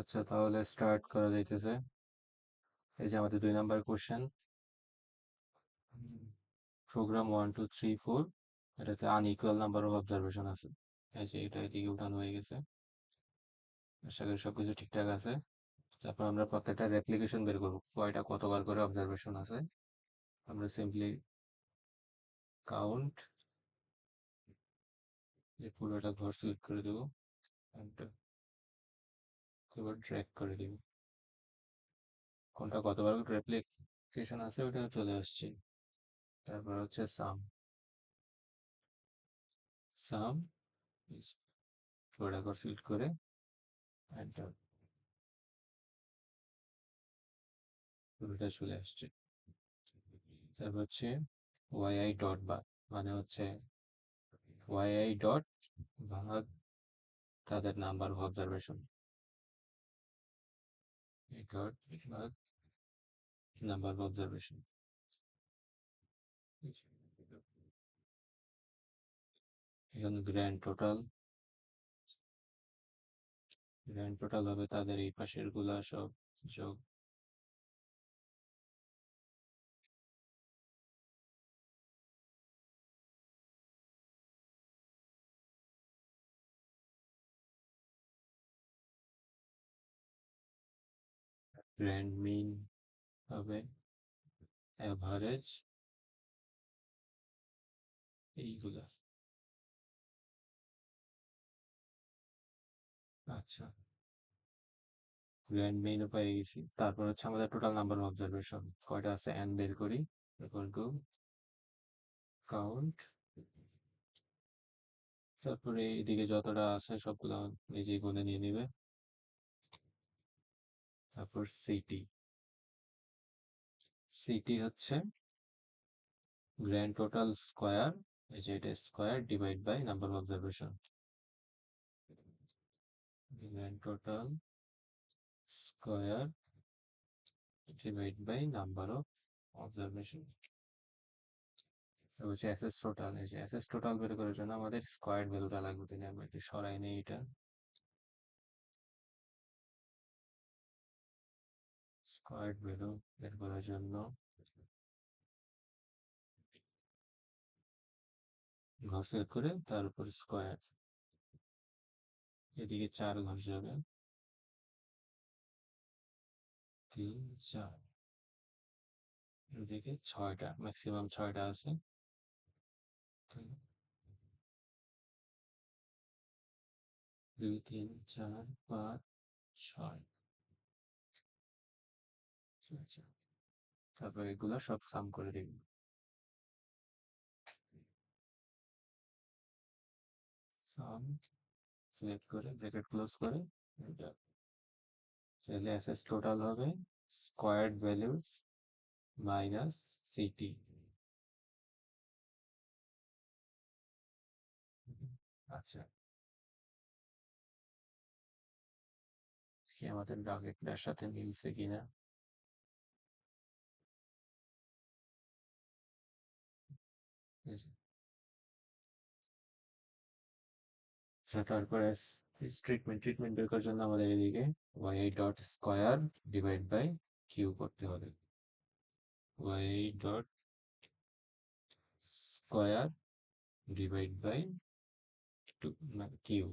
আচ্ছা, তাহলে স্টার্ট করা যাইতেছে। এই যে আমাদের 2 নাম্বার কোশ্চেন, প্রোগ্রাম 1 2 3 4, এটাতে আনইকুয়াল নাম্বার অফ অবজারভেশন আছে। এই যে এটা এদিকে উঠানো হয়ে গেছে, আশা করি সবকিছু ঠিকঠাক আছে। তারপর আমরা প্রত্যেকটা রেপ্লিকেশন বের করবো, কয়টা কতবার করে অবজারভেশন আছে। আমরা সিম্পলি কাউন্ট, যে পুরোটা ঘর সিলেক্ট করে দেবো, এবার ড্র্যাগ করে দিব, কোনটা কতবার রেপ্লিকেশন আছে ওটা চলে আসছে। তারপর হচ্ছে সাম, সাম পুরোটা ঘর সিলেক্ট করে এন্টার, পুরোটা চলে আসছে। তারপর হচ্ছে ওয়াই ডট বার, মানে হচ্ছে ওয়াই ডট ভাগ তাদের নাম্বার অফ অবজারভেশন, এই ডট ভাগ নাম্বার অফ অবজারভেশন। এখানে গ্র্যান্ড টোটাল হবে তাদের এই পাশের গুলা সব যোগ। গ্র্যান্ড মিন হবে, অ্যাভারেজ, এইগুলা। আচ্ছা, গ্র্যান্ড মেইনও পেয়ে গেছি। তারপর হচ্ছে আমাদের টোটাল নাম্বার অফ অবজারভেশন কয়টা আছে এন বের করি, ইকুয়াল টু কাউন্ট, তারপরে এইদিকে যতটা আছে সবগুলো নিজেই গুনে নিয়ে নিবে। তারপর সিটি, সিটি হচ্ছে গ্র্যান্ড টোটাল স্কোয়ার, এই যে এটা square divide by number of observation, grand total square divide by number of observation. হচ্ছে এসএস টোটাল, এই যে এসএস টোটাল বের করার জন্য আমাদের স্কোয়ার ভ্যালুটা লাগবে, তাহলে আমরা একটু সরাই নেই এটা। স্কোয়ার ভ্যালু বের করার জন্য ঘর সিলেক্ট করে তার উপর স্কোয়ার, এদিকে 4 ঘর যাবে, 3 4, এদিকে 6টা, ম্যাক্সিমাম 6টা আছে। 2 3 4 5 6। আচ্ছা, তারপর এগুলো সব সাম করে দিবি, সাম সিলেক্ট করে ব্র্যাকেট ক্লোজ করে এটা, তাহলে এসএস টোটাল হবে স্কোয়ার্ড ভ্যালু মাইনাস সিটি। আচ্ছা, কি আমাদের ব্র্যাকেটটার সাথে মিলছে কিনা। আচ্ছা, তারপরে ট্রিটমেন্ট বের করার জন্য আমাদের এদিকে Y dot square divide by Q করতে হবে, Y dot square divide by Q.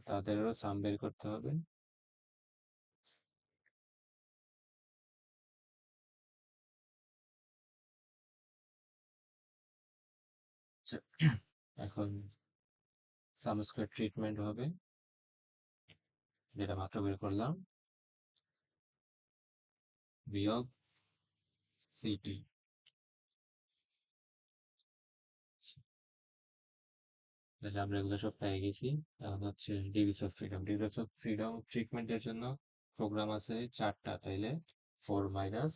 তাদেরও সাম বের করতে হবে। আচ্ছা, এখন সাম স্কোয়ার ট্রিটমেন্ট হবে, যেটা মাত্র বের করলাম, বিয়োগ সিটি। তাহলে আমরা এগুলো সব পেয়ে গেছি। এখন হচ্ছে ডিগ্রিস অফ ফ্রিডম ট্রিটমেন্টের জন্য প্রোগ্রাম আছে 4টা, তাইলে 4 - 1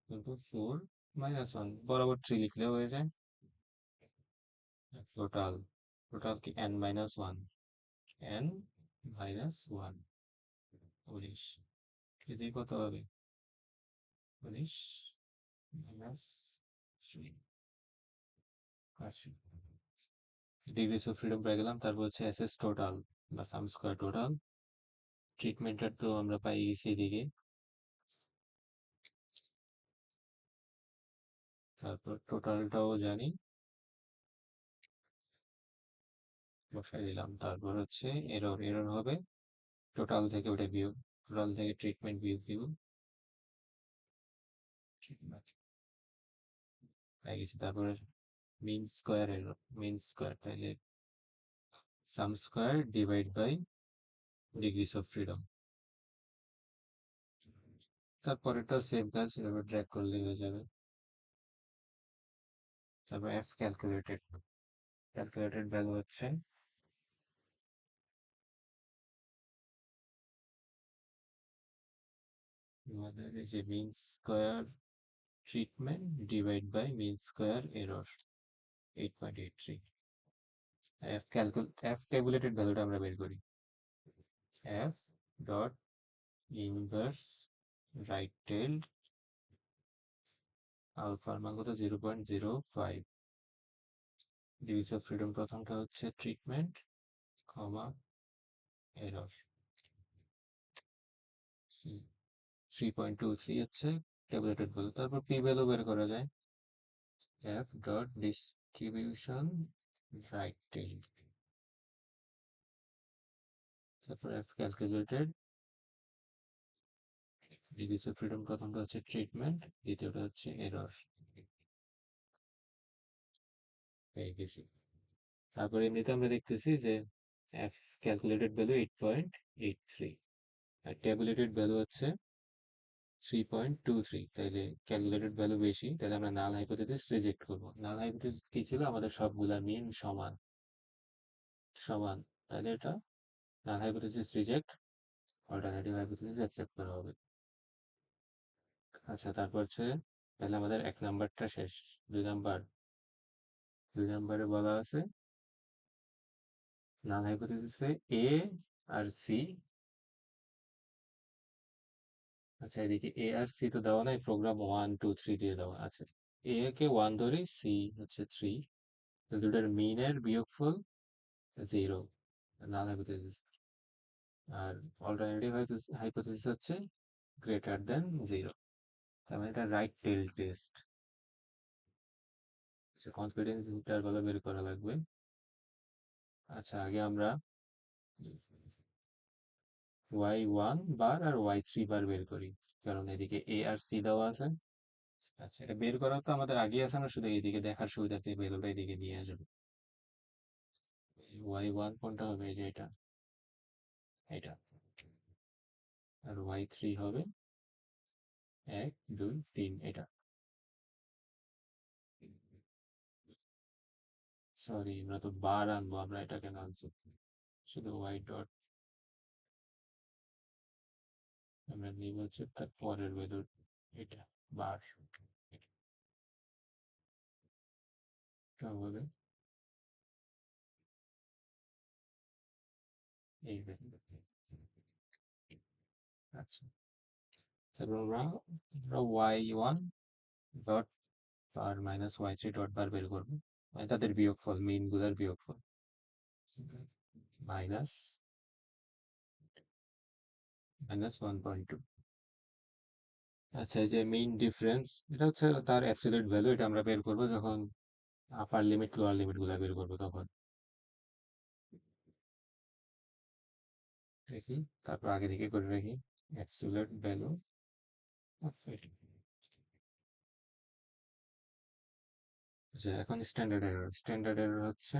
কিন্তু 4 - 1 বরাবর 3 লিখলে হয়ে যায়। টোটাল, টোটাল কি n - 1, n - 1 19, এদিকে কত হবে, 19 - 3। আচ্ছা, ডিগ্রিস অফ ফ্রিডম পেয়ে গেলাম। তারপর হচ্ছে এসএস টোটাল বা সাম স্কয়ার টোটাল। ট্রিটমেন্টের তো আমরা পাই গেছি এদিকে। তারপর টোটালটাও জানি, বসাই দিলাম। তারপর হচ্ছে এরর, এরর হবে টোটাল থেকে ওটা বিয়োগ, টোটাল থেকে ট্রিটমেন্ট বিয়োগ দিব। পেয়ে গেছি। তারপরে mean square error, mean square তাহলে sum square divide by degrees of freedom. তারপরেটা সেম কাজ, এভাবে ড্র্যাগ করলে হয়ে যাবে। তারপর এফ ক্যালকুলেটেড, ক্যালকুলেটেড ভ্যালু হচ্ছে আমাদের এই যে mean square treatment divide by mean square error 8.83। F tabulated ভ্যালুটা আমরা বের করি। F dot inverse right tail আলফার মান কত 0.05। ডিগ্রিস অফ ফ্রিডম প্রথমটা হচ্ছে ট্রিটমেন্ট কমা এরর 3.23 হচ্ছে ট্যাবুলেটেড ভ্যালু। তারপর পি ভ্যালু বের করা যায়। এফ ডট ডিস্ট্রিবিউশন রাইট টেল, তারপর F calculated degrees of freedom প্রথমটা হচ্ছে ট্রিটমেন্ট, দ্বিতীয়টা হচ্ছে এরর পেয়ে গেছি। তারপর এমনিতে আমরা দেখতেছি যে এফ ক্যালকুলেটেড ভ্যালু 8.83 আর ট্যাবুলেটেড ভ্যালু হচ্ছে 3.23। তাইলে ক্যালকুলেটেড ভ্যালু বেশি, তাহলে আমরা নাল হাইপোথিসিস রিজেক্ট করবো। নাল হাইপোথিসিস কি ছিল? আমাদের সবগুলা মিন সমান সমান, তাহলে এটা নাল hypothesis reject, alternative hypothesis accept করা হবে। আচ্ছা, তারপর হচ্ছে তাহলে আমাদের 1 নাম্বারটা শেষ। 2 নাম্বার, 2 নাম্বারে বলা আছে নাল হাইপোথিসিসে এ আর সি। আচ্ছা, এদিকে এ আর সি তো দেওয়া নাই, প্রোগ্রাম 1 2 3 দিয়ে দেওয়া আছে। এ কে 1 ধরি, সি হচ্ছে 3, দুটার মিনের বিয়োগফল 0, নাল হাইপোথিসিস। আর অল্টারনেটিভ হাইপোথিসিস হচ্ছে গ্রেটার দেন 0, তার মানে এটা রাইট টেল টেস্ট। আচ্ছা, কনফিডেন্স ইন্টারভাল বের করা লাগবে। আচ্ছা, আগে আমরা y1 বার আর y3 বার বের করি, কারণ এদিকে এ আর সি দেওয়া আছে। আচ্ছা, এটা বের করা তো আমাদের আগে আছে, না শুধু এইদিকে দেখার সুবিধার্থে ভ্যালুটা এদিকে নিয়ে আসবে। y1 কোনটা হবে? এই যে এটা, এটা। আর y3 হবে 1 2 3 এটা। সরি, আমরা তো বার আনবো, আমরা এটা কেন আনছি? শুধু y ডট আমরা নিব হচ্ছে তার পরের ভ্যালু, এটা বার, এটা হবে এই ভ্যালু। আচ্ছা, তারপর আমরা y1 dot bar minus y3 dot বার বের করবো, মানে তাদের বিয়োগফল, মিন গুলার বিয়োগফল, মাইনাস মাইনাস 1.2। আচ্ছা, এই যে মেইন ডিফারেন্স, এটা হচ্ছে তার অ্যাবসলিউট ভ্যালু, এটা আমরা বের করবো যখন আপার লিমিট লোয়ার লিমিট গুলা বের করবো তখন। দেখি, তারপর আগে দিকে করে রাখি অ্যাবসলিউট ভ্যালু। আচ্ছা, এখন স্ট্যান্ডার্ড এরর, স্ট্যান্ডার্ড এরর হচ্ছে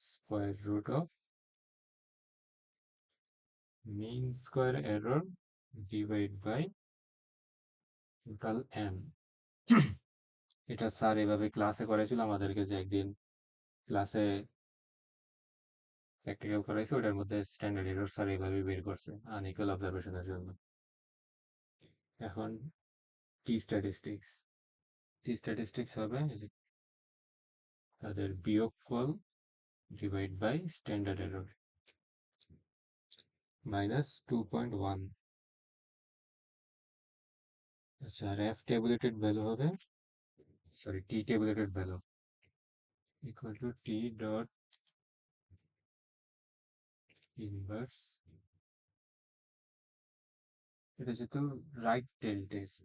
square root of mean square error divide by total N. এটা স্যার এভাবে ক্লাসে করেছিল আমাদেরকে, যে একদিন ক্লাসে প্র্যাকটিক্যাল করাইছে, ওটার মধ্যে স্ট্যান্ডার্ড এরর স্যার এইভাবে বের করছে আনইকুয়াল অবজারভেশনের জন্য। এখন টি স্ট্যাটিস্টিক্স, টি স্ট্যাটিস্টিক্স হবে এই যে তাদের বিয়োগফল divide by standard error minus 2.1। আচ্ছা, আর f tabulated value হবে, sorry, t tabulated value equal to t dot inverse, এটা যেহেতু রাইট টেল টেস্ট,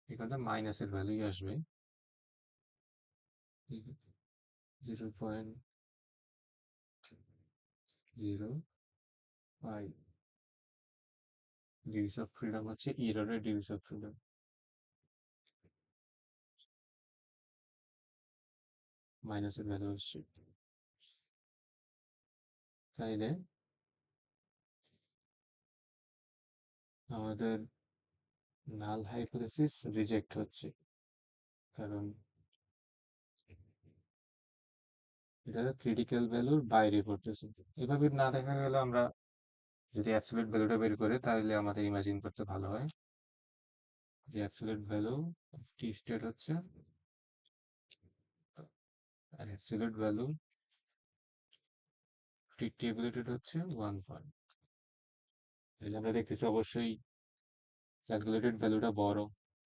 এখানে মাইনাসের ভ্যালুই আসবে 0.05 ডিগ্রিস অফ ফ্রিডম হচ্ছে এররের ডিগ্রিস অফ ফ্রিডম, মাইনাসের ভ্যালু আসছে। তাইলে আমাদের নাল হাইপোথেসিস রিজেক্ট হচ্ছে, কারণ এটা ক্রিটিক্যাল ভ্যালুর বাইরে পড়তেছে। এভাবে না দেখা গেলে আমরা যদি অ্যাবসলিউট ভ্যালুটা বের করে তাহলে আমাদের ইমাজিন করতে ভালো হয় যে অ্যাবসলিউট ভ্যালু টি স্টেট হচ্ছে, আর অ্যাবসলিউট ভ্যালু টি টেবুলেটেড হচ্ছে 1 পয়েন্ট। এই যে আমরা দেখতেছি অবশ্যই ক্যালকুলেটেড ভ্যালুটা বড়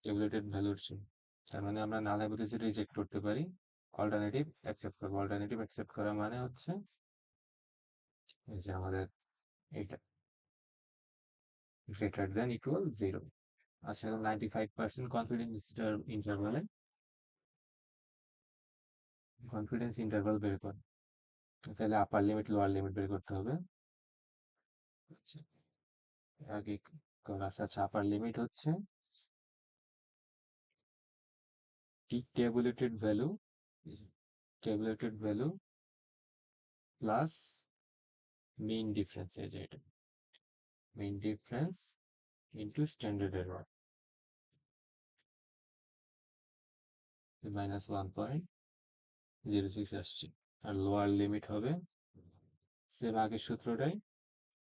টেবুলেটেড ভ্যালুর চেয়ে, তার মানে আমরা নাল হাইপোথেসিস রিজেক্ট করতে পারি, অল্টারনেটিভ অ্যাকসেপ্ট করবো। অল্টারনেটিভ অ্যাকসেপ্ট করা মানে হচ্ছে এই যে আমাদের এইটা গ্রেটার দেন ইকুয়াল 0। আচ্ছা, 95% কনফিডেন্স ইন্টারভালে কনফিডেন্স ইন্টারভাল বের কর, তাহলে আপার লিমিট লোয়ার লিমিট বের করতে হবে। আচ্ছা, আগে ক্লাস, আচ্ছা, আপার লিমিট হচ্ছে tabulated value plus main difference, এই যে এটা main difference into standard error -1.06 আসছে। আর লোয়ার লিমিট হবে সেম আগের সূত্রটাই,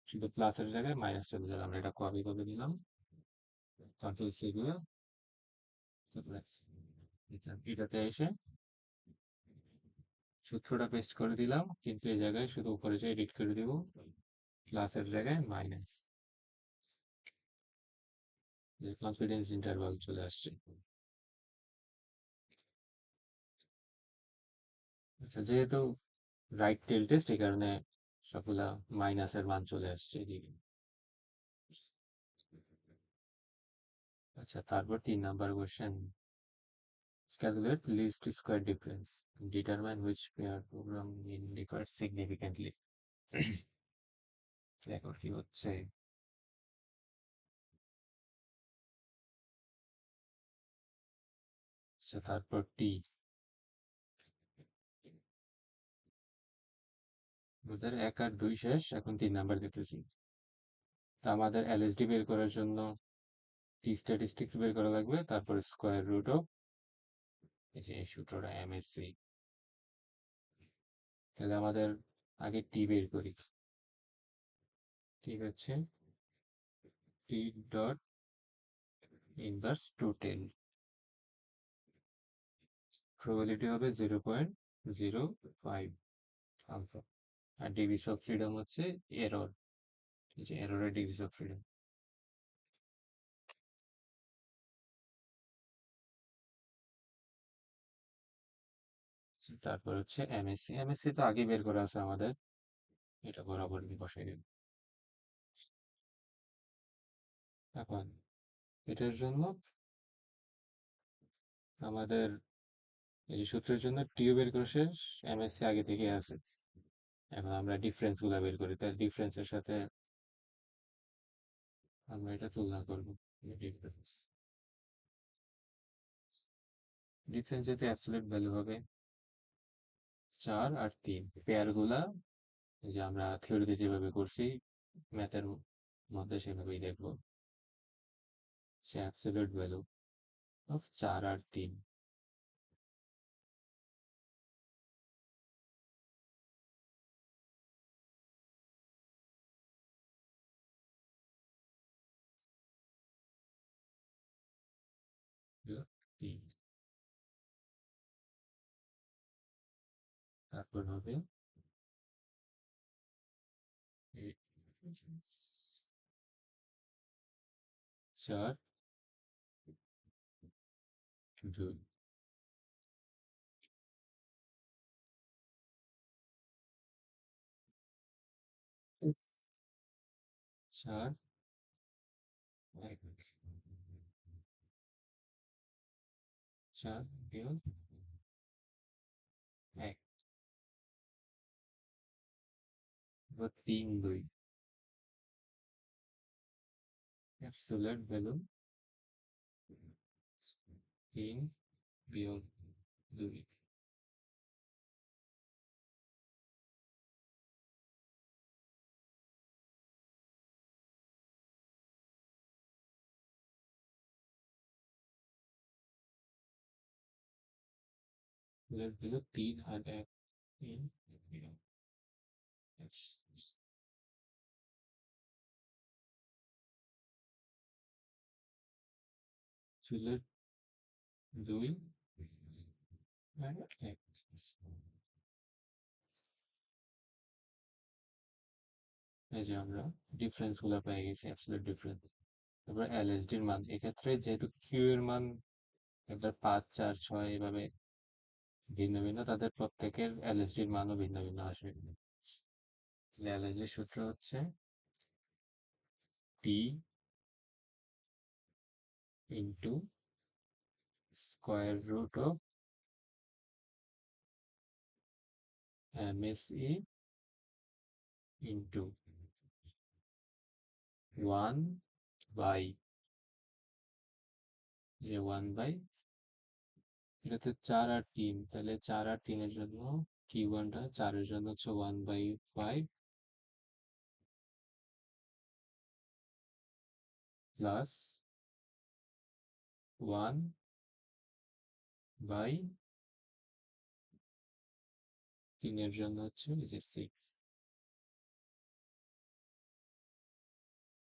শুধু প্লাসের জায়গায় মাইনাস চলে যাবে। আমরা এটা কপি করে দিলাম, কন্ট্রোল সি দিয়ে এটাতে এসে সূত্রটা পেস্ট করে দিলাম, কিন্তু এই জায়গায় শুধু উপরে যে এডিট করে দিব, প্লাসের জায়গায় মাইনাস, কনফিডেন্স ইন্টারভাল চলে আসছে। আচ্ছা, যেহেতু রাইট টেল টেস্ট, এই কারণে সবগুলা মাইনাসের মান চলে আসছে এদিকে। আচ্ছা, তারপর 3 number question, calculate least square difference, determine which pair program in differs significantly। দেখো কি হচ্ছে। আচ্ছা, তারপর টি, আমাদের 1 আর 2 শেষ, এখন 3 নাম্বার দেখতেছি। তা আমাদের এলএসডি বের করার জন্য টি স্ট্যাটিস্টিক্স বের করা লাগবে, তারপর স্কোয়ার রুট অফ এই যে এই সূত্রটা এমএসসি। তাহলে আমাদের আগে টি বের করি। ঠিক আছে, টি ডট ইনভার্স 210, প্রবাবিলিটি হবে 0.05 আলফা, আর ডিগ্রিস অফ ফ্রিডম হচ্ছে এরর, এই যে এররের ডিগ্রিস অফ ফ্রিডম। তারপর হচ্ছে এমএসসি, এমএসসি তো আগে বের করা আছে আমাদের, এটা বরাবর বসাই দেব। এখন এটার জন্য আমাদের এই যে সূত্রের জন্য টিও বের করে শেষ, এমএসসি আগে থেকে আছে। এখন আমরা ডিফারেন্স গুলা বের করি, তাই ডিফারেন্সের সাথে আমরা এটা তুলনা করবো। ডিফারেন্স ডিফারেন্স যেহেতু অ্যাবসলিউট ভ্যালু হবে 4 আর 3, পেয়ার গুলা এই যে আমরা থিওরিতে যেভাবে করছি ম্যাথের মধ্যে সেভাবেই দেখবো, সে অ্যাবসলিউট ভ্যালু অফ 4 আর 3, তিন, তারপর হবে 4 2 4 1 4 বিয়োগ 1 3 2 অ্যাবসলিউট ভ্যালু 3 বিয়োগ 2 অ্যাবসলিউট ভ্যালু 3 আর 1 3 বিয়োগ অ্যাবসলিউট 2 আর 1 এই যে আমরা ডিফারেন্স গুলো পেয়ে গেছি অ্যাবসলিউট ডিফারেন্স। তারপর এলএসডির মান এক্ষেত্রে যেহেতু কিউ এর মান একবার 5 4 6 এভাবে ভিন্ন ভিন্ন, তাদের প্রত্যেকের এলএসডির মানও ভিন্ন ভিন্ন আসবে। এলএসডির সূত্র হচ্ছে T into square root of MSE into 1 by 1 by এটাতে 4 আর 3, তাহলে 4 আর 3 এর জন্য কিউ ওয়ানটা 4 এর জন্য হচ্ছে 1/5 প্লাস 1/3 এর জন্য হচ্ছে এই যে 6,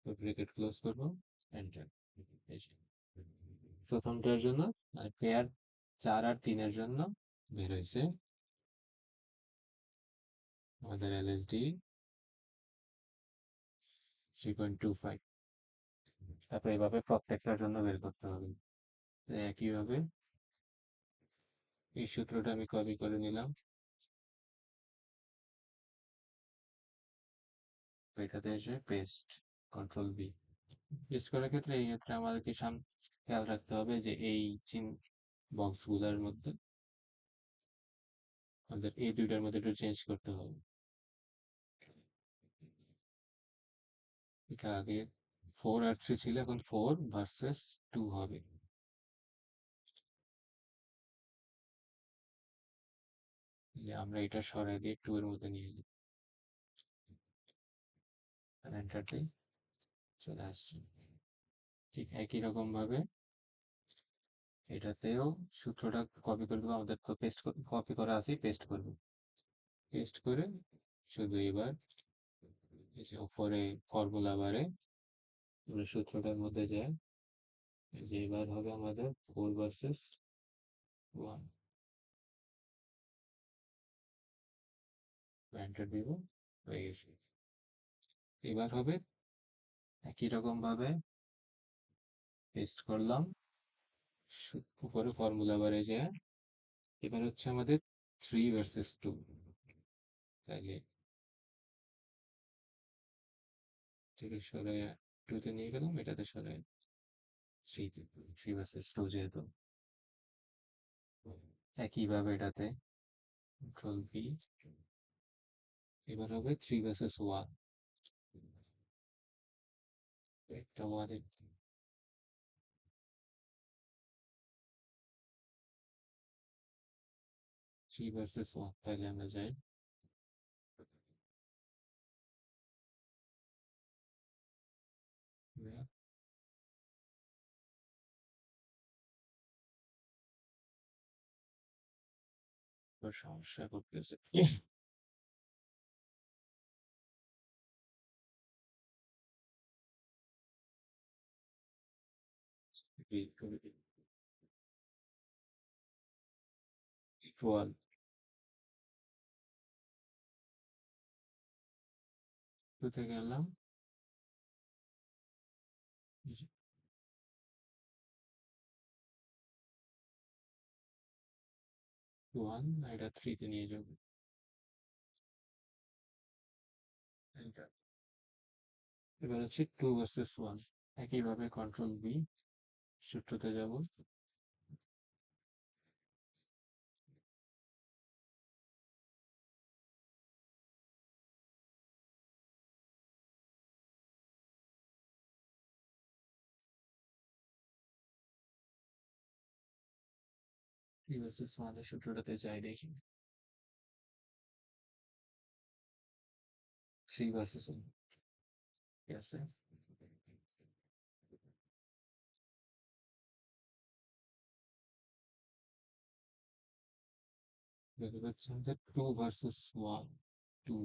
ব্র্যাকেট ক্লোজ করবো, এন্টার। প্রথমটার জন্য আর পেয়ার 4 আর 3 এর জন্য বের হয়েছে আমাদের এলএসডি 3.25। তারপর এইভাবে প্রত্যেকটার জন্য বের করতে হবে। একইভাবে এই সূত্রটা আমি কপি করে নিলাম, এটাতে এসে পেস্ট, কন্ট্রোল বি। পেস্ট করার ক্ষেত্রে এই ক্ষেত্রে আমাদেরকে খেয়াল রাখতে হবে যে এই বক্সগুলোর মধ্যে আমাদের এই দুইটার মধ্যে একটু চেঞ্জ করতে হবে। এটা আগে 4 আর 3 ছিল, এখন 4 ভার্সেস 2 হবে। যে আমরা এটা সরাই দিয়ে 2 এর মধ্যে নিয়ে নিই, এন্টার দিই, চলে আসছে। ঠিক একই রকম ভাবে এটাতেও সূত্রটা কপি করে দেবো, আমাদের তো পেস্ট কপি করা আছে, পেস্ট করব। পেস্ট করে শুধু এবার এই যে উপরে ফর্মুলা বারে আমরা সূত্রটার মধ্যে যাই, যে এবার হবে আমাদের 4 ভার্সেস 1, এন্টার দিব, হয়ে গেছে। এবার হবে একই রকম ভাবে পেস্ট করলাম, উপরে ফর্মুলা বারে যায়, এবার হচ্ছে আমাদের 3 ভার্সেস 2, তাইলে থেকে সরে 2 তে নিয়ে গেলাম, এটাতে সরে 3 তে, 3 ভার্সেস 2 যেহেতু। একইভাবে এটাতে কন্ট্রোল বি, এবার হবে 3 ভার্সেস 1, একটা 1 3 ভার্সেস 1, তাহলে আমরা যাই সমস্যা করতেছে। ইকুয়াল টুতে গেলাম, ওয়ান, এটা থ্রিতে নিয়ে যাবো। এটা এবার হচ্ছে টু ভার্সেস ওয়ান। একইভাবে কন্ট্রোল বি, সূত্রতে যাব। থ্রি ভার্সেস ওয়ানের সূত্রটাতে যাই দেখি। থ্রি ভার্সেস ওয়ান, ঠিক আছে। এবার হচ্ছে আমাদের টু ভার্সেস ওয়ান। টু,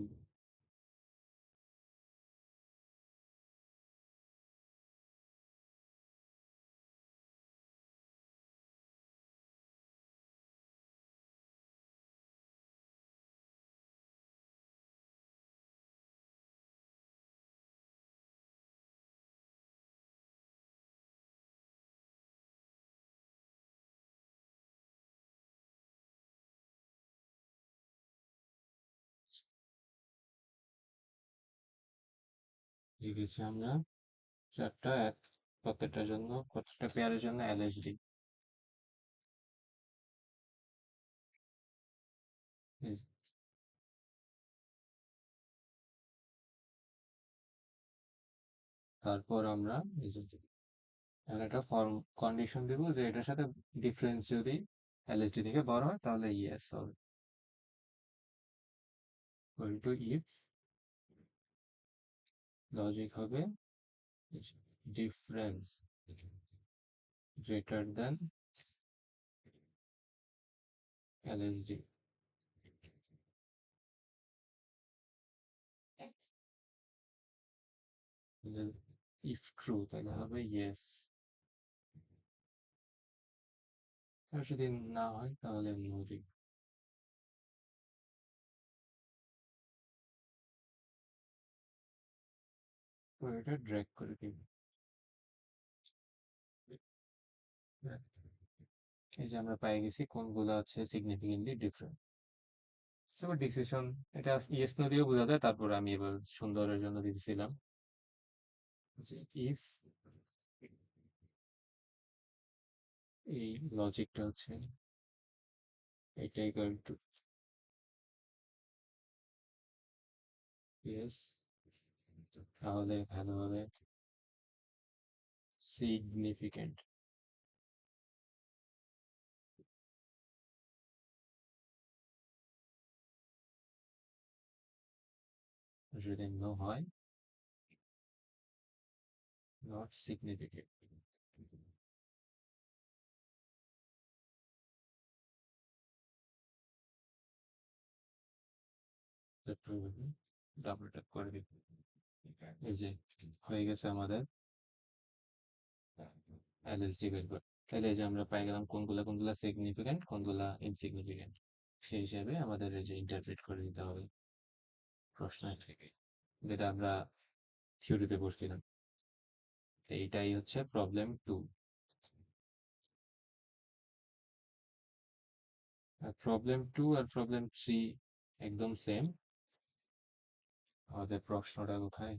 লিখেছি আমরা চারটা এক, প্রত্যেকটার জন্য, প্রত্যেকটা পেয়ারের জন্য এলএসডি। তারপর আমরা এই যে এখন একটা ফর্ম কন্ডিশন দিব যে এটার সাথে ডিফারেন্স যদি এলএসডি থেকে বড় হয় তাহলে ইয়েস হবে। টু ইফ লজিক হবে difference greater than LSD, if true তাহলে হবে ইয়েস, আর যদি না হয় তাহলে নো দিব। তো এটা ড্র্যাগ করে দিব। এই যে আমরা পেয়ে গেছি কোনগুলো আছে সিগনিফিকেন্টলি ডিফারেন্ট। তারপর ডিসিশন, এটা ইয়েস নো দিয়েও বোঝা যায়। তারপর আমি এবার সুন্দরের জন্য দিয়েছিলাম যে ইফ, এই লজিকটা হচ্ছে এটা ইকুয়াল টু ইয়েস, তাহলে ভালো হবে সিগনিফিকেন্ট। যদি নো হয় নট সিগনিফিকেন্ট। ডাবল ট্যাপ করে দিব। এই যে হয়ে গেছে আমাদের এলএসডি বের করে। তাহলে এই যে আমরা পাই গেলাম কোনগুলা কোনগুলা সিগনিফিকেন্ট, কোনগুলা ইনসিগনিফিকেন্ট। সেই হিসেবে আমাদের এই যে ইন্টারপ্রেট করে দিতে হবে প্রশ্ন থেকে, যেটা আমরা থিওরিতে পড়ছিলাম। তো এইটাই হচ্ছে প্রবলেম টু। আর প্রবলেম টু আর প্রবলেম থ্রি একদম সেম। আমাদের প্রশ্নটা কোথায়?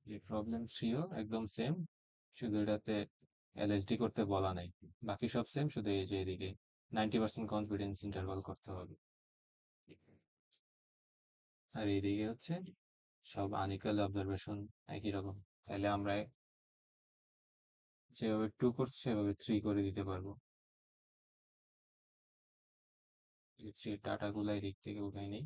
এই প্রবলেম থ্রিও একদম সেম, শুধু এটাতে এলএসডি করতে বলা নাই। বাকি সব সেম, শুধু এই যে এদিকে 90% কনফিডেন্স ইন্টারভাল করতে হবে। আর এইদিকে হচ্ছে সব আনিকাল অবজারভেশন একই রকম। তাহলে আমরা যেভাবে টু করছি সেভাবে থ্রি করে দিতে পারবো। থ্রি ডাটা গুলাই দিক থেকে উঠাই নেই।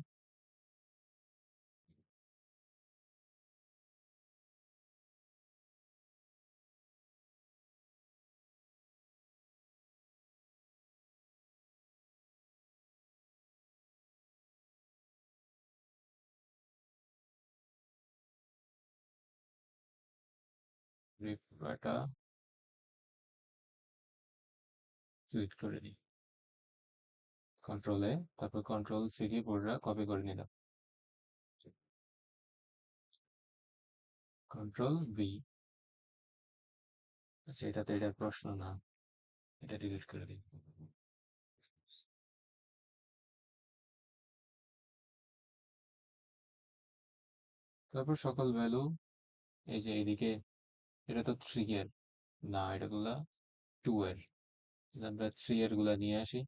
ডাটা সিলেক্ট করে দিই কন্ট্রোলে, তারপর কন্ট্রোল সি দিয়ে পুরোটা কপি করে নিলাম। Control B. আচ্ছা, এটা তো এটার প্রশ্ন না, এটা ডিলিট করে দিই। তারপর সকল ভ্যালু, এই যে এদিকে, এটা তো 3 এর, না এটা গুলা 2 এর, আমরা 3 এর গুলা নিয়ে আসি।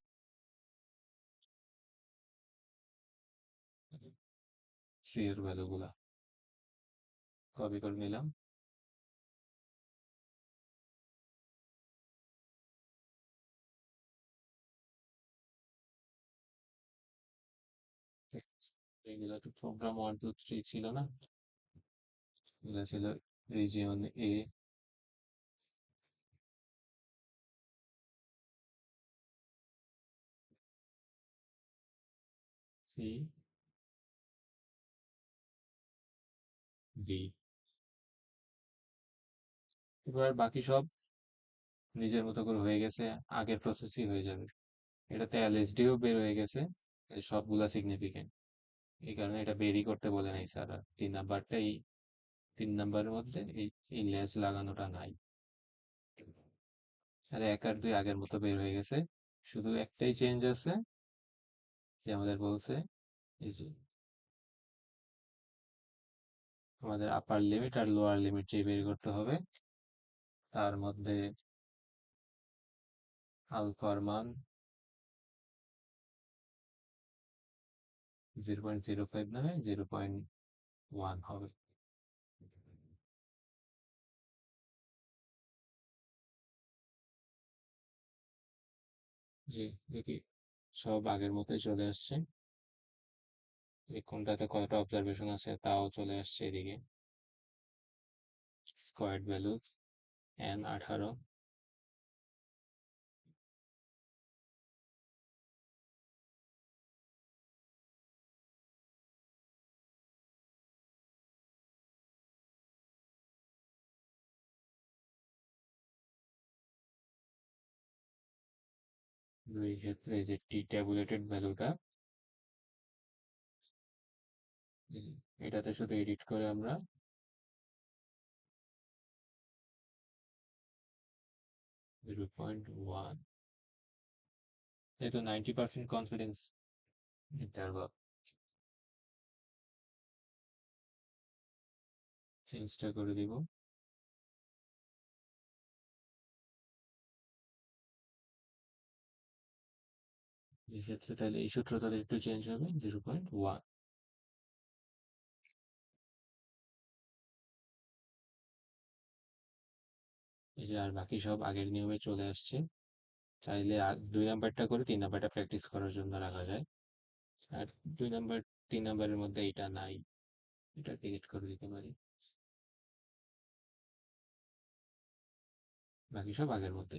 3 এর ভ্যালু গুলা কপি করে নিলাম। এইগুলা তো প্রোগ্রাম 1 2 3 ছিল না, এগুলা ছিল রিজিয়ন এ, সি, ডি। এবার বাকি সব নিজের মতো করে হয়ে গেছে, আগের প্রসেসই হয়ে যাবে। এটাতে এলএসডিও বের হয়ে গেছে, এই সবগুলা সিগনিফিকেন্ট, এই কারণে এটা বেরই করতে বলে নাই স্যার। আর 3 নাম্বারটা, এই 3 নাম্বারের মধ্যে এই লেস লাগানোটা নাই। আর 1 আর 2 আগের মতো বের হয়ে গেছে, শুধু একটাই চেঞ্জ আছে, যে আমাদের বলছে এই যে আমাদের আপার লিমিট আর লোয়ার লিমিট যে বের করতে হবে, তার মধ্যে আলফার মান 0.05 নয় 0.1 হবে। জি, দেখি সব আগের মতোই চলে আসছে। এই কোনটাতে কয়টা অবজারভেশন আছে তাও চলে আসছে এদিকে। স্কোয়ার্ড ভ্যালু n 18, এই ক্ষেত্রে যে টি ট্যাবুলেটেড ভ্যালুটা, এটাতে শুধু এডিট করে আমরা 0.1, যেহেতু 90% কনফিডেন্স ইন্টারভাল, চেঞ্জটা করে দিব। এই ক্ষেত্রে তাহলে এই সূত্র তাদের একটু চেঞ্জ হবে 0.1। এই যে আর বাকি সব আগের নিয়মে চলে আসছে। চাইলে 2 নাম্বারটা করে 3 নাম্বারটা প্র্যাকটিস করার জন্য রাখা যায়। আর 2 নাম্বার 3 নাম্বারের মধ্যে এটা নাই, এটা ডিলিট করে দিতে পারি। বাকি সব আগের মধ্যে।